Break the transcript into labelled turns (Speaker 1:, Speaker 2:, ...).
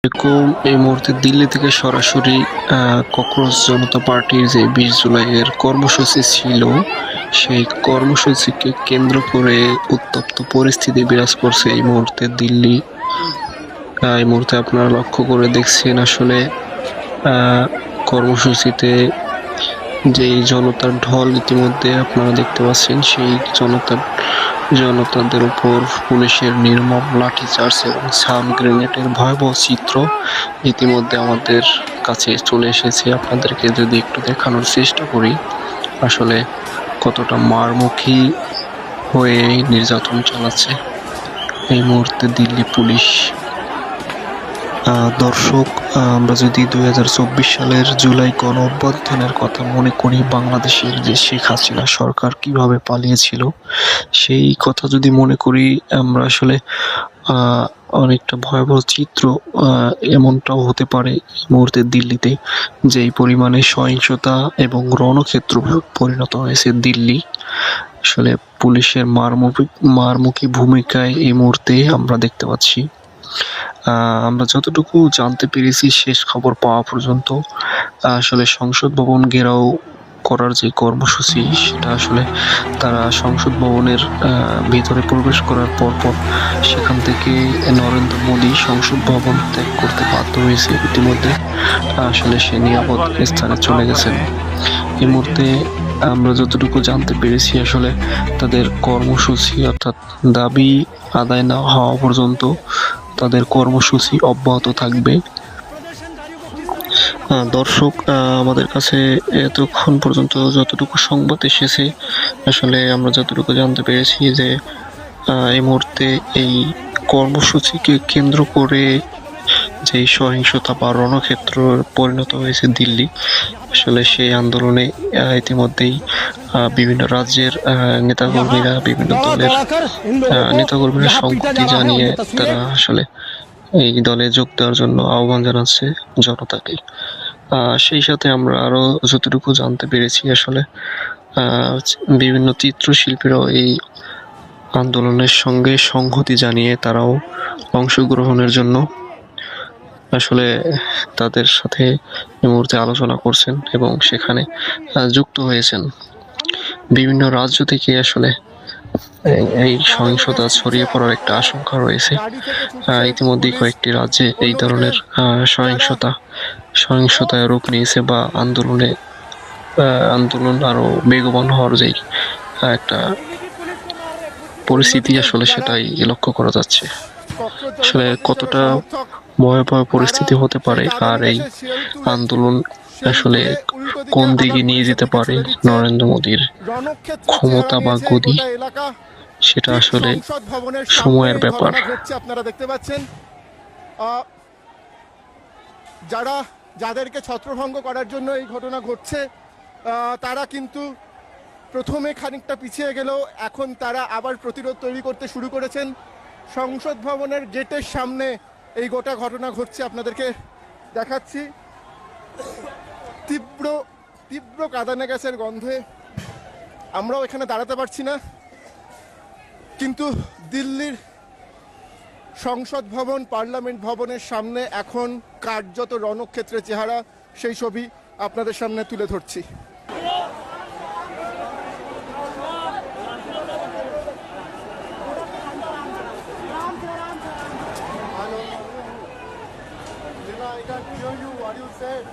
Speaker 1: এরকম এই মুহূর্তে দিল্লি থেকে সরাসরি ককরোচ জনতা পার্টির যে 20 জুলাইয়ের কর্মসূচি ছিল, সেই কর্মসূচিকে কেন্দ্র করে উত্তপ্ত পরিস্থিতি বিরাজ করছে এই মুহূর্তে দিল্লি। এই মুহূর্তে আপনারা লক্ষ্য করে দেখছেন আসলে কর্মসূচিতে যেই জনতার ঢল ইতিমধ্যে আপনারা দেখতে পাচ্ছেন, সেই জনতাদের উপর পুলিশের নির্মম লাঠিচার্জ এবং সাউন্ড গ্রেনেডের ভয়াবহ চিত্র ইতিমধ্যে আমাদের কাছে চলে এসেছে। আপনাদেরকে যদি একটু দেখানোর চেষ্টা করি আসলে কতটা মারমুখী হয়ে নির্যাতন চালাচ্ছে এই মুহূর্তে দিল্লি পুলিশ। দর্শক, আমরা যদি 2024 সালের জুলাই গণ অভ্যুত্থানের কথা মনে করি, বাংলাদেশের যে শেখ হাসিনা সরকার কিভাবে পালিয়েছিল সেই কথা যদি মনে করি, আমরা আসলে অনেকটা ভয়াবহ চিত্র এমনটাও হতে পারে এই মুহূর্তে দিল্লিতে, যেই পরিমাণে সহিংসতা এবং রণক্ষেত্র পরিণত হয়েছে দিল্লি। আসলে পুলিশের মারমুখী ভূমিকায় এই মুহূর্তে আমরা দেখতে পাচ্ছি। আমরা যতটুকু জানতে পেরেছি শেষ খবর পাওয়া পর্যন্ত, আসলে সংসদ ভবন ঘেরাও করার যে কর্মসূচি, সেটা আসলে তারা সংসদ ভবনের ভিতরে প্রবেশ করার পর সেখান থেকে নরেন্দ্র মোদী সংসদ ভবন ত্যাগ করতে বাধ্য হয়েছে। ইতিমধ্যে আসলে সে নিরাপদ স্থানে চলে গেছেন। এই মুহূর্তে আমরা যতটুকু জানতে পেরেছি আসলে তাদের কর্মসূচি অর্থাৎ দাবি আদায় না হওয়া পর্যন্ত তাদের কর্মসূচি অব্যাহত থাকবে। দর্শক, আমাদের কাছে এতক্ষণ পর্যন্ত যতটুকু সংবাদ এসেছে, আসলে আমরা যতটুকু জানতে পেরেছি যে এই মুহূর্তে এই কর্মসূচিকে কেন্দ্র করে যেই সহিংসতা বা রণক্ষেত্র পরিণত হয়েছে দিল্লি, আসলে সেই আন্দোলনে ইতিমধ্যেই বিভিন্ন রাজ্যের নেতাকর্মীরা, বিভিন্ন দলের নেতাকর্মীরা সংহতি জানিয়ে তারা আসলে এই দলে যোগ দেওয়ার জন্য আহ্বান জানাচ্ছে জনতাকে। সেই সাথে আমরা আরো যতটুকু জানতে পেরেছি আসলে বিভিন্ন চিত্রশিল্পীরাও এই আন্দোলনের সঙ্গে সংহতি জানিয়ে তারাও অংশগ্রহণের জন্য আসলে তাদের সাথে এই মুহূর্তে আলোচনা করছেন এবং সেখানে যুক্ত হয়েছেন। বিভিন্ন রাজ্য থেকে আসলে এই সহিংসতা ছড়িয়ে পড়ার একটা আশঙ্কা রয়েছে। ইতিমধ্যেই কয়েকটি রাজ্যে এই ধরনের সহিংসতায় রূপ নিয়েছে বা আন্দোলন আরো বেগবান হওয়ার যেই একটা পরিস্থিতি, আসলে সেটাই লক্ষ্য করা যাচ্ছে। আসলে কতটা ভয়াবহ পরিস্থিতি হতে পারে আর এই আন্দোলন আসলে কোন দিকে নিয়ে যেতে পারে নরেন্দ্র মোদীর ক্ষমতা বা গদি, সেটা আসলে সময়ের ব্যাপার।
Speaker 2: আপনারা দেখতে পাচ্ছেন যাদেরকে ছত্রভঙ্গ করার জন্য এই ঘটনা ঘটছে, তারা কিন্তু প্রথমে খানিকটা পিছিয়ে গেলেও এখন তারা আবার প্রতিরোধ তৈরি করতে শুরু করেছেন। সংসদ ভবনের গেটের সামনে এই গোটা ঘটনা ঘটছে, আপনাদেরকে দেখাচ্ছি। তীব্র কাঁদানে গ্যাসের গন্ধে আমরাও এখানে দাঁড়াতে পারছি না, কিন্তু দিল্লির সংসদ ভবন, পার্লামেন্ট ভবনের সামনে এখন কার্যত রণক্ষেত্রের চেহারা, সেই ছবি আপনাদের সামনে তুলে ধরছি। I can't hear you. What you said?